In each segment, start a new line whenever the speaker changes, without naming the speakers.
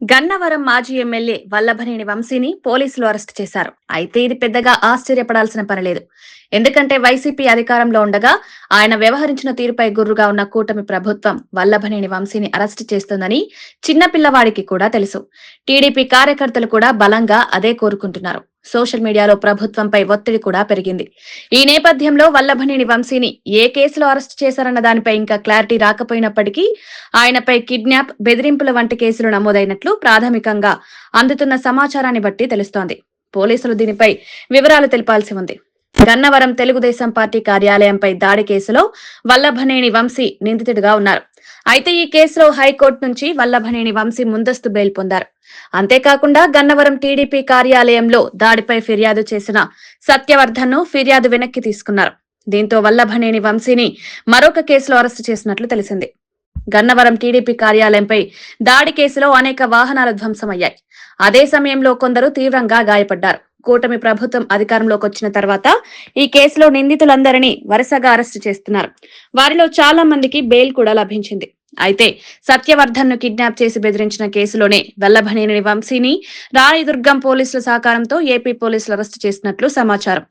గన్నవరం మాజీ ఎమ్మెల్యే వల్లభనేని వంశీని పోలీసులు అరెస్టు చేశారు. అయితే ఇది పెద్దగా ఆశ్చర్యపడాల్సిన పనిలేదు. ఎందుకంటే వైసీపీ అధికారంలో ఉండగా ఆయన వ్యవహరించిన తీరుపై గుర్రుగా ఉన్న కూటమి ప్రభుత్వం వల్లభనేని వంశీని అరెస్టు చేస్తోందని చిన్నపిల్లవాడికి కూడా తెలుసు. టీడీపీ కార్యకర్తలు కూడా బలంగా అదే కోరుకుంటున్నారు. సోషల్ మీడియాలో ప్రభుత్వంపై ఒత్తిడి కూడా పెరిగింది. ఈ నేపథ్యంలో వల్లభనేని వంశీని ఏ కేసులో అరెస్టు చేశారన్న దానిపై ఇంకా క్లారిటీ రాకపోయినప్పటికీ ఆయనపై కిడ్నాప్, బెదిరింపుల వంటి కేసులు నమోదైనట్లు ప్రాథమికంగా అందుతున్న సమాచారాన్ని బట్టి తెలుస్తోంది. పోలీసులు దీనిపై వివరాలు తెలిపాల్సి ఉంది. గన్నవరం తెలుగుదేశం పార్టీ కార్యాలయంపై దాడి కేసులో వల్లభనేని వంశీ నిందితుడిగా ఉన్నారు. అయితే ఈ కేసులో హైకోర్టు నుంచి వల్లభనేని వంశీ ముందస్తు బెయిల్ పొందారు. అంతేకాకుండా గన్నవరం టీడీపీ కార్యాలయంలో దాడిపై ఫిర్యాదు చేసిన సత్యవర్ధన్ ను ఫిర్యాదు వెనక్కి తీసుకున్నారు. దీంతో వల్లభనేని వంశీని మరొక కేసులో అరెస్టు చేసినట్లు తెలిసింది. గన్నవరం టీడీపీ కార్యాలయంపై దాడి కేసులో అనేక వాహనాలు ధ్వంసమయ్యాయి. అదే సమయంలో కొందరు తీవ్రంగా గాయపడ్డారు. కూటమి ప్రభుత్వం అధికారంలోకి వచ్చిన తర్వాత ఈ కేసులో నిందితులందరినీ వరుసగా అరెస్టు చేస్తున్నారు. వారిలో చాలా మందికి బెయిల్ కూడా లభించింది. అయితే సత్యవర్ధన్ ను కిడ్నాప్ చేసి బెదిరించిన కేసులోనే వల్లభనేని వంశీని రాయదుర్గం పోలీసుల సహకారంతో ఏపీ పోలీసులు అరెస్టు చేసినట్లు సమాచారం.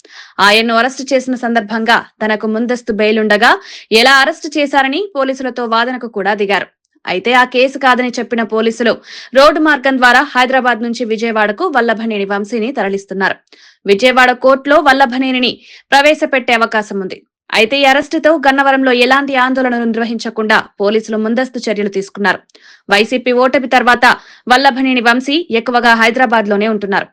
ఆయన్ను అరెస్టు చేసిన సందర్భంగా తనకు ముందస్తు బెయిల్ ఉండగా ఎలా అరెస్టు చేశారని పోలీసులతో వాదనకు కూడా దిగారు. అయితే ఆ కేసు కాదని చెప్పిన పోలీసులు రోడ్డు మార్గం ద్వారా హైదరాబాద్ నుంచి విజయవాడకు వల్లభనేని వంశీని తరలిస్తున్నారు. విజయవాడ కోర్టులో వల్లభనేనిని ప్రవేశపెట్టే అవకాశం ఉంది. అయితే ఈ అరెస్టుతో గన్నవరంలో ఎలాంటి ఆందోళనలు నిర్వహించకుండా పోలీసులు ముందస్తు చర్యలు తీసుకున్నారు. వైసీపీ ఓటమి తర్వాత వల్లభనేని వంశీ ఎక్కువగా హైదరాబాద్ లోనే ఉంటున్నారు.